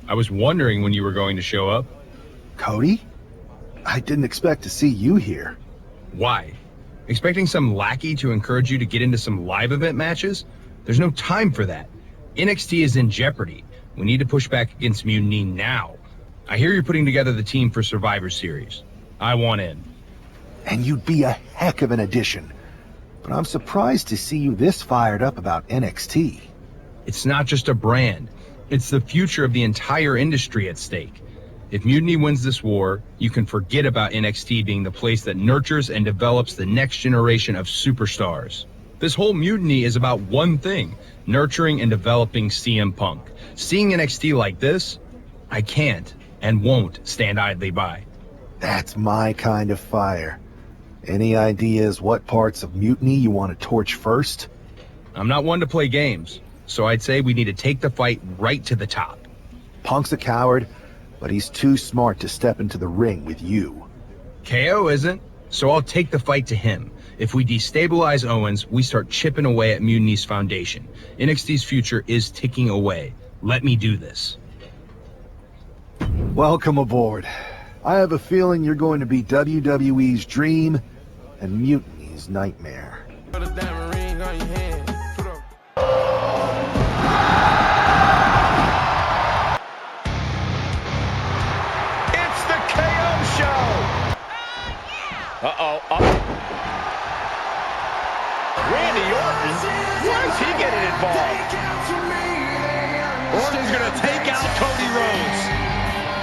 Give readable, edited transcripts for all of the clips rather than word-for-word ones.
I was wondering when you were going to show up. Cody? I didn't expect to see you here. Why? Expecting some lackey to encourage you to get into some live event matches? There's no time for that. NXT is in jeopardy. We need to push back against Mutiny now. I hear you're putting together the team for Survivor Series. I want in. And you'd be a heck of an addition. But I'm surprised to see you this fired up about NXT. It's not just a brand. It's the future of the entire industry at stake. If Mutiny wins this war, you can forget about NXT being the place that nurtures and develops the next generation of superstars. This whole Mutiny is about one thing, nurturing and developing CM Punk. Seeing NXT like this, I can't and won't stand idly by. That's my kind of fire. Any ideas what parts of Mutiny you want to torch first? I'm not one to play games, so I'd say we need to take the fight right to the top. Punk's a coward, but he's too smart to step into the ring with you. KO isn't, so I'll take the fight to him. If we destabilize Owens, we start chipping away at Mutiny's foundation. NXT's future is ticking away. Let me do this. Welcome aboard. I have a feeling you're going to be WWE's dream and Mutiny's nightmare. It's the KO Show! Randy Orton? Why is he getting involved? Orton's gonna take out Cody Rhodes.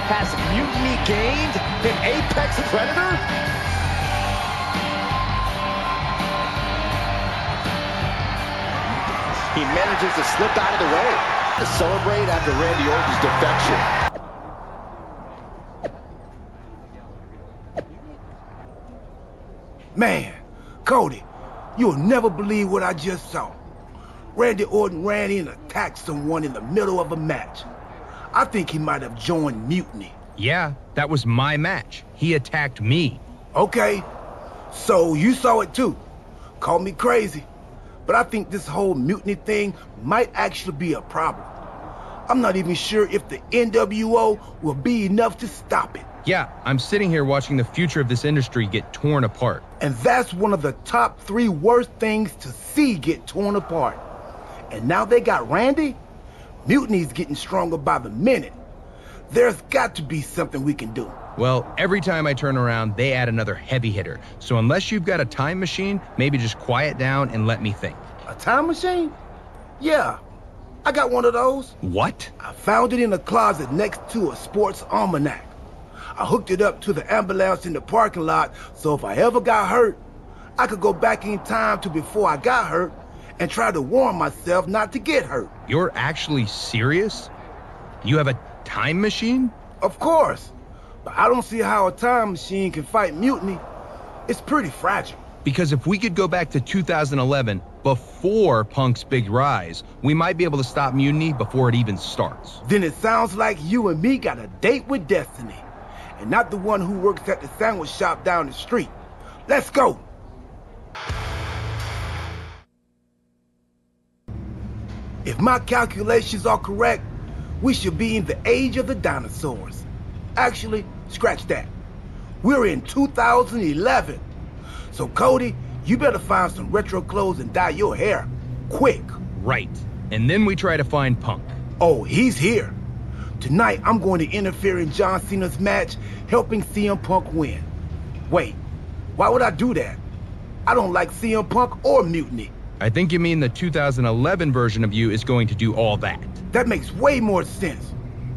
Has Mutiny gained an apex predator? He manages to slip out of the way to celebrate after Randy Orton's defection. Man, Cody, you'll never believe what I just saw. Randy Orton ran in and attacked someone in the middle of a match. I think he might have joined Mutiny. Yeah, that was my match. He attacked me. Okay, so you saw it too. Call me crazy, but I think this whole Mutiny thing might actually be a problem. I'm not even sure if the NWO will be enough to stop it. Yeah, I'm sitting here watching the future of this industry get torn apart. And that's one of the top 3 worst things to see get torn apart. And now they got Randy? Mutiny's getting stronger by the minute. There's got to be something we can do. Well, every time I turn around, they add another heavy hitter. So unless you've got a time machine, maybe just quiet down and let me think. A time machine? Yeah, I got one of those. What? I found it in a closet next to a sports almanac. I hooked it up to the ambulance in the parking lot, so if I ever got hurt, I could go back in time to before I got hurt and try to warn myself not to get hurt. You're actually serious? You have a time machine? Of course, but I don't see how a time machine can fight Mutiny. It's pretty fragile. Because if we could go back to 2011, before Punk's big rise, we might be able to stop Mutiny before it even starts. Then it sounds like you and me got a date with destiny, and not the one who works at the sandwich shop down the street. Let's go. If my calculations are correct, we should be in the age of the dinosaurs. Actually, scratch that. We're in 2011. So Cody, you better find some retro clothes and dye your hair. Quick. Right. And then we try to find Punk. Oh, he's here. Tonight, I'm going to interfere in John Cena's match, helping CM Punk win. Wait, why would I do that? I don't like CM Punk or Mutiny. I think you mean the 2011 version of you is going to do all that. That makes way more sense.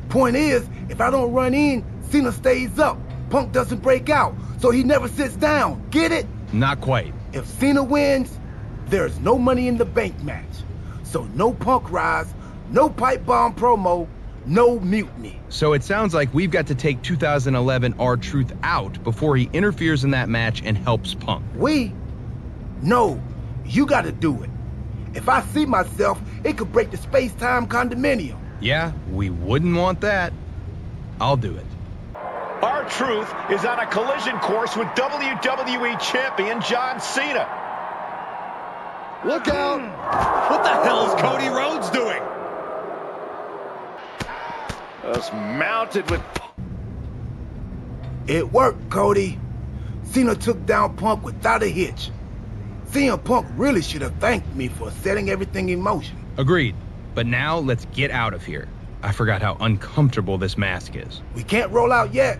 Point is, if I don't run in, Cena stays up. Punk doesn't break out, so he never sits down. Get it? Not quite. If Cena wins, there's no Money in the Bank match. So no Punk rise, no pipe bomb promo, no Mutiny. So it sounds like we've got to take 2011 R-Truth out before he interferes in that match and helps Punk. We? No, you gotta do it. If I see myself, it could break the space-time condominium. Yeah, we wouldn't want that. I'll do it. R-Truth is on a collision course with WWE Champion John Cena. Look out! What the hell is Cody Rhodes doing? Just mounted with... It worked, Cody. Cena took down Punk without a hitch. CM Punk really should have thanked me for setting everything in motion. Agreed. But now let's get out of here. I forgot how uncomfortable this mask is. We can't roll out yet.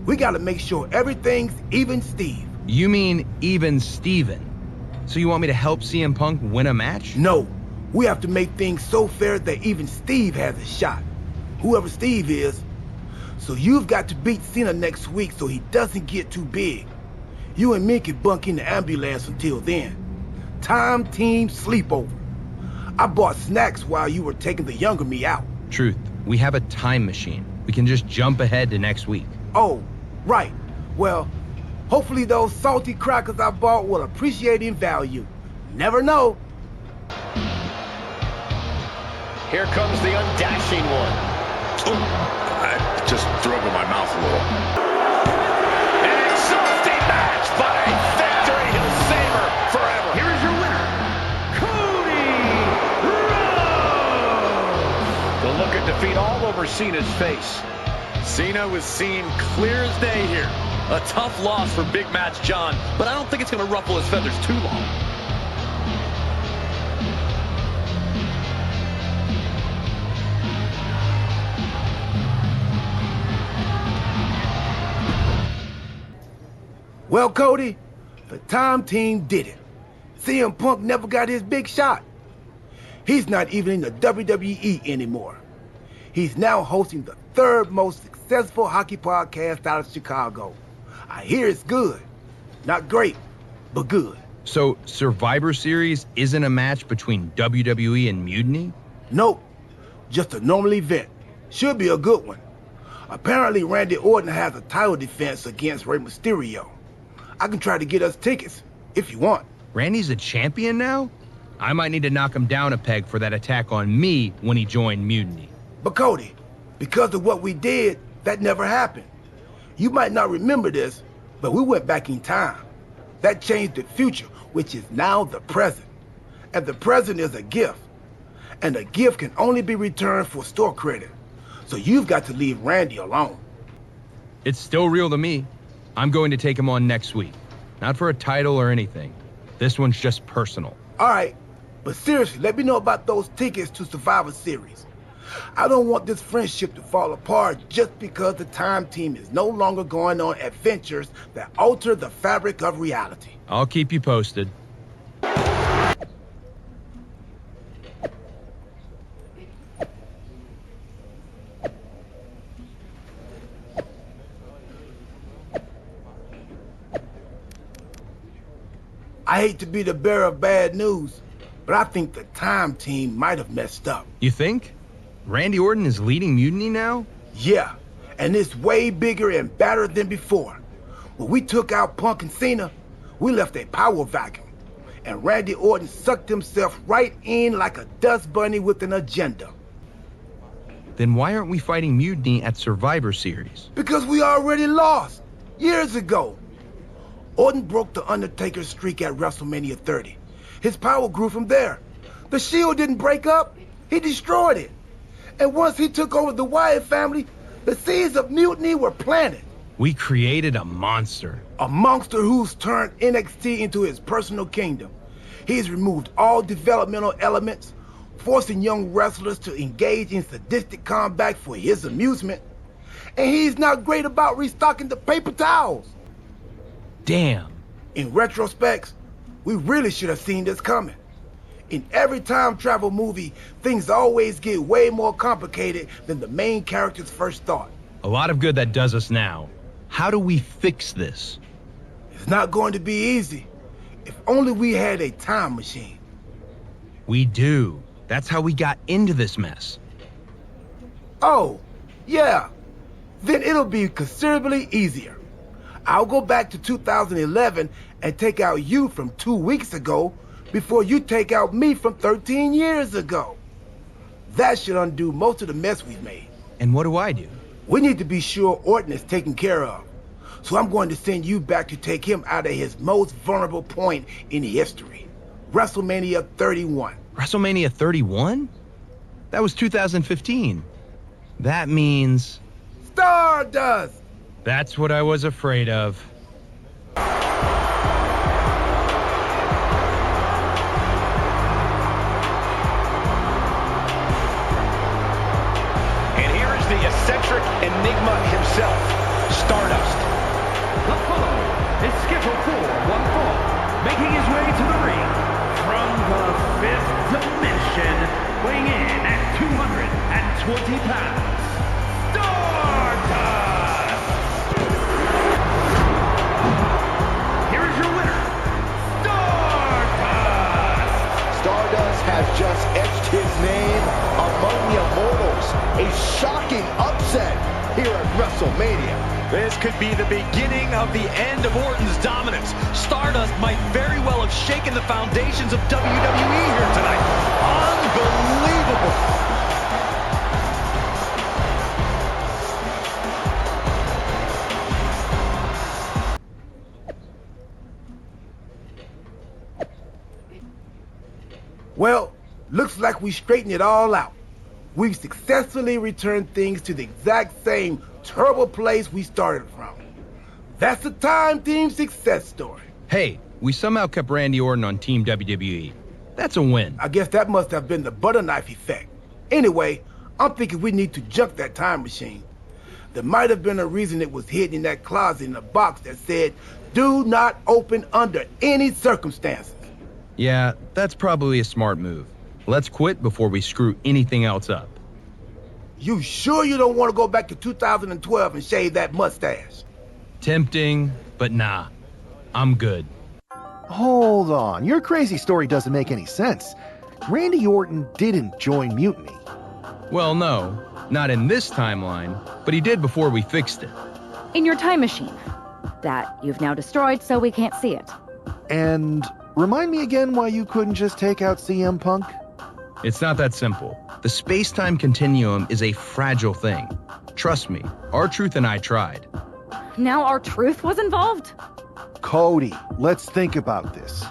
We gotta make sure everything's even Steve. You mean even Steven? So you want me to help CM Punk win a match? No, we have to make things so fair that even Steve has a shot. Whoever Steve is. So you've got to beat Cena next week so he doesn't get too big. You and me can bunk in the ambulance until then. Time team sleepover. I bought snacks while you were taking the younger me out. Truth, we have a time machine. We can just jump ahead to next week. Oh, right. Well, hopefully those salty crackers I bought will appreciate in value. Never know. Here comes the undashing one. I just threw up in my mouth a little. An exhausting match, but a victory he'll savor forever. Here is your winner, Cody Rhodes. The look of defeat all over Cena's face. Cena was seen clear as day here. A tough loss for Big Match John, but I don't think it's going to ruffle his feathers too long. Well, Cody, the time team did it. CM Punk never got his big shot. He's not even in the WWE anymore. He's now hosting the third most successful hockey podcast out of Chicago. I hear it's good. Not great, but good. So Survivor Series isn't a match between WWE and Mutiny? Nope, just a normal event. Should be a good one. Apparently Randy Orton has a title defense against Rey Mysterio. I can try to get us tickets, if you want. Randy's a champion now? I might need to knock him down a peg for that attack on me when he joined Mutiny. But Cody, because of what we did, that never happened. You might not remember this, but we went back in time. That changed the future, which is now the present. And the present is a gift. And a gift can only be returned for store credit. So you've got to leave Randy alone. It's still real to me. I'm going to take him on next week. Not for a title or anything. This one's just personal. All right, but seriously, let me know about those tickets to Survivor Series. I don't want this friendship to fall apart just because the time team is no longer going on adventures that alter the fabric of reality. I'll keep you posted. I hate to be the bearer of bad news, but I think the time team might have messed up. You think? Randy Orton is leading Mutiny now? Yeah, and it's way bigger and badder than before. When we took out Punk and Cena, we left a power vacuum. And Randy Orton sucked himself right in like a dust bunny with an agenda. Then why aren't we fighting Mutiny at Survivor Series? Because we already lost, years ago. Orton broke the Undertaker's streak at WrestleMania 30. His power grew from there. The Shield didn't break up, he destroyed it. And once he took over the Wyatt family, the seeds of mutiny were planted. We created a monster. A monster who's turned NXT into his personal kingdom. He's removed all developmental elements, forcing young wrestlers to engage in sadistic combat for his amusement. And he's not great about restocking the paper towels. Damn. In retrospect, we really should have seen this coming. In every time travel movie, things always get way more complicated than the main characters first thought. A lot of good that does us now. How do we fix this? It's not going to be easy. If only we had a time machine. We do. That's how we got into this mess. Oh, yeah. Then it'll be considerably easier. I'll go back to 2011 and take out you from 2 weeks ago before you take out me from 13 years ago. That should undo most of the mess we've made. And what do I do? We need to be sure Orton is taken care of. So I'm going to send you back to take him out of his most vulnerable point in history. WrestleMania 31. WrestleMania 31? That was 2015. That means... Stardust! That's what I was afraid of. And here is the eccentric enigma himself, Stardust. The following is scheduled for one fall, making his way to the ring from the fifth dimension, weighing in at 220 pounds, Stardust! Here is your winner, Stardust! Stardust has just etched his name among the immortals. A shocking upset here at WrestleMania. This could be the beginning of the end of Orton's dominance. Stardust might very well have shaken the foundations of WWE here tonight. Unbelievable. Well, looks like we straightened it all out. We've successfully returned things to the exact same terrible place we started from. That's a time-themed success story. Hey, we somehow kept Randy Orton on Team WWE. That's a win. I guess that must have been the butter knife effect. Anyway, I'm thinking we need to junk that time machine. There might have been a reason it was hidden in that closet in a box that said, "Do not open under any circumstances." Yeah, that's probably a smart move. Let's quit before we screw anything else up. You sure you don't want to go back to 2012 and shave that mustache? Tempting, but nah. I'm good. Hold on, your crazy story doesn't make any sense. Randy Orton didn't join Mutiny. Well, no, not in this timeline, but he did before we fixed it. In your time machine. That you've now destroyed so we can't see it. And remind me again why you couldn't just take out CM Punk? It's not that simple. The space-time continuum is a fragile thing. Trust me, R-Truth and I tried. Now R-Truth was involved? Cody, let's think about this.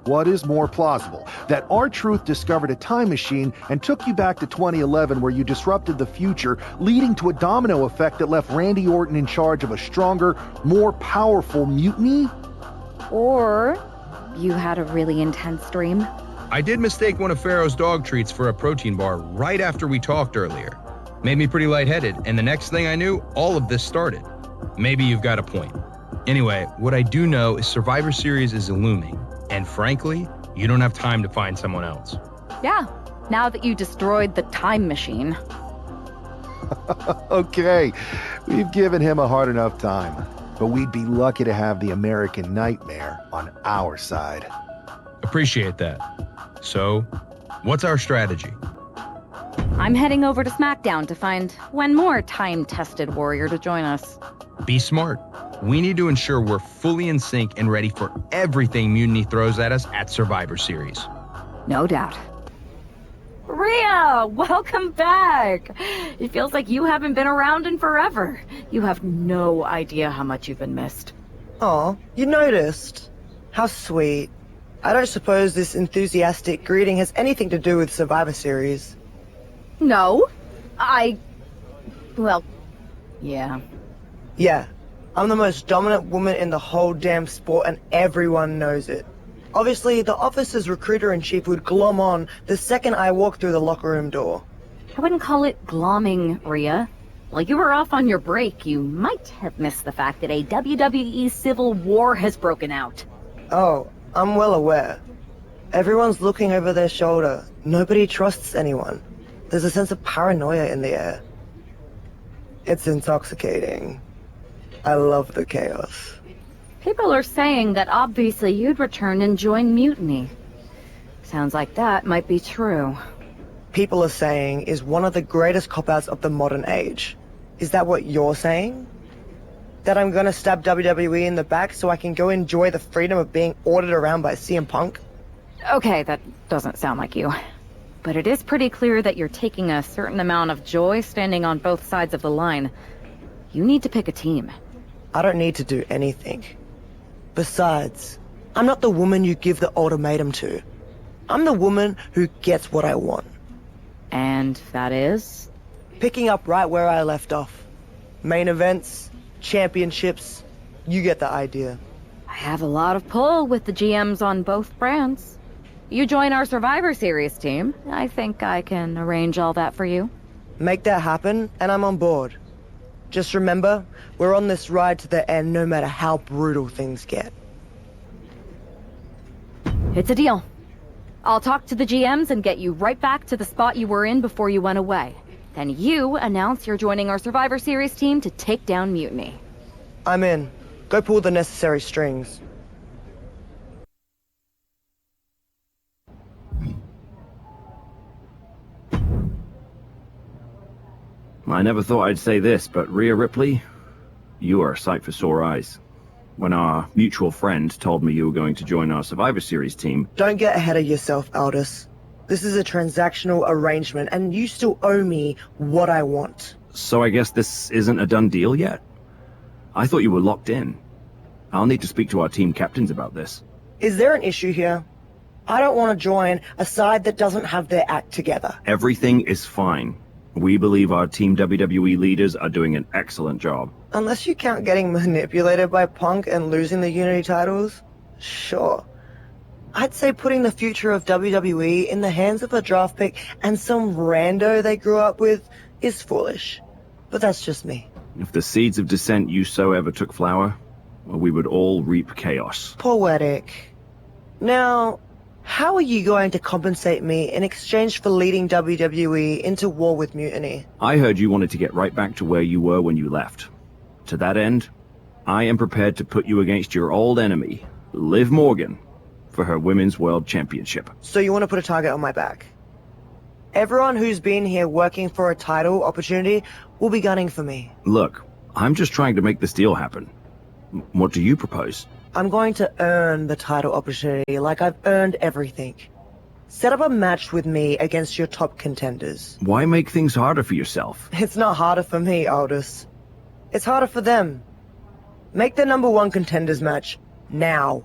What is more plausible? That R-Truth discovered a time machine and took you back to 2011 where you disrupted the future, leading to a domino effect that left Randy Orton in charge of a stronger, more powerful mutiny? Or you had a really intense dream? I did mistake one of Pharaoh's dog treats for a protein bar right after we talked earlier. Made me pretty lightheaded, and the next thing I knew, all of this started. Maybe you've got a point. Anyway, what I do know is Survivor Series is looming, and frankly, you don't have time to find someone else. Yeah, now that you destroyed the time machine. Okay, we've given him a hard enough time, but we'd be lucky to have the American Nightmare on our side. Appreciate that. So, what's our strategy? I'm heading over to SmackDown to find one more time-tested warrior to join us. Be smart. We need to ensure we're fully in sync and ready for everything Mutiny throws at us at Survivor Series. No doubt. Rhea, welcome back! It feels like you haven't been around in forever. You have no idea how much you've been missed. Aw, you noticed? How sweet. I don't suppose this enthusiastic greeting has anything to do with Survivor Series. No. Well, yeah. Yeah, I'm the most dominant woman in the whole damn sport and everyone knows it. Obviously, the office's recruiter-in-chief would glom on the second I walk through the locker room door. I wouldn't call it glomming, Rhea. While you were off on your break, you might have missed the fact that a WWE civil war has broken out. Oh, I'm well aware. Everyone's looking over their shoulder. Nobody trusts anyone. There's a sense of paranoia in the air. It's intoxicating. I love the chaos. People are saying that obviously you'd return and join Mutiny. Sounds like that might be true. People are saying is one of the greatest cop-outs of the modern age. Is that what you're saying? That I'm gonna stab WWE in the back so I can go enjoy the freedom of being ordered around by CM Punk? Okay, that doesn't sound like you. But it is pretty clear that you're taking a certain amount of joy standing on both sides of the line. You need to pick a team. I don't need to do anything. Besides, I'm not the woman you give the ultimatum to. I'm the woman who gets what I want. And that is? Picking up right where I left off. Main events, championships, you get the idea. I have a lot of pull with the GMs on both brands. You join our Survivor Series team, I think I can arrange all that for you. Make that happen, and I'm on board. Just remember, we're on this ride to the end no matter how brutal things get. It's a deal. I'll talk to the GMs and get you right back to the spot you were in before you went away. Then you announce you're joining our Survivor Series team to take down Mutiny. I'm in. Go pull the necessary strings. I never thought I'd say this, but Rhea Ripley, you are a sight for sore eyes. When our mutual friend told me you were going to join our Survivor Series team... Don't get ahead of yourself, Aldous. This is a transactional arrangement, and you still owe me what I want. So I guess this isn't a done deal yet? I thought you were locked in. I'll need to speak to our team captains about this. Is there an issue here? I don't want to join a side that doesn't have their act together. Everything is fine. We believe our Team WWE leaders are doing an excellent job. Unless you count getting manipulated by Punk and losing the Unity titles? Sure. I'd say putting the future of WWE in the hands of a draft pick and some rando they grew up with is foolish. But that's just me. If the seeds of dissent you sow ever took flower, well, we would all reap chaos. Poetic. Now, how are you going to compensate me in exchange for leading WWE into war with Mutiny? I heard you wanted to get right back to where you were when you left. To that end, I am prepared to put you against your old enemy, Liv Morgan, for her Women's World Championship. So you want to put a target on my back? Everyone who's been here working for a title opportunity will be gunning for me. Look, I'm just trying to make this deal happen. What do you propose? I'm going to earn the title opportunity like I've earned everything. Set up a match with me against your top contenders. Why make things harder for yourself? It's not harder for me, Aldous. It's harder for them. Make the #1 contenders match now.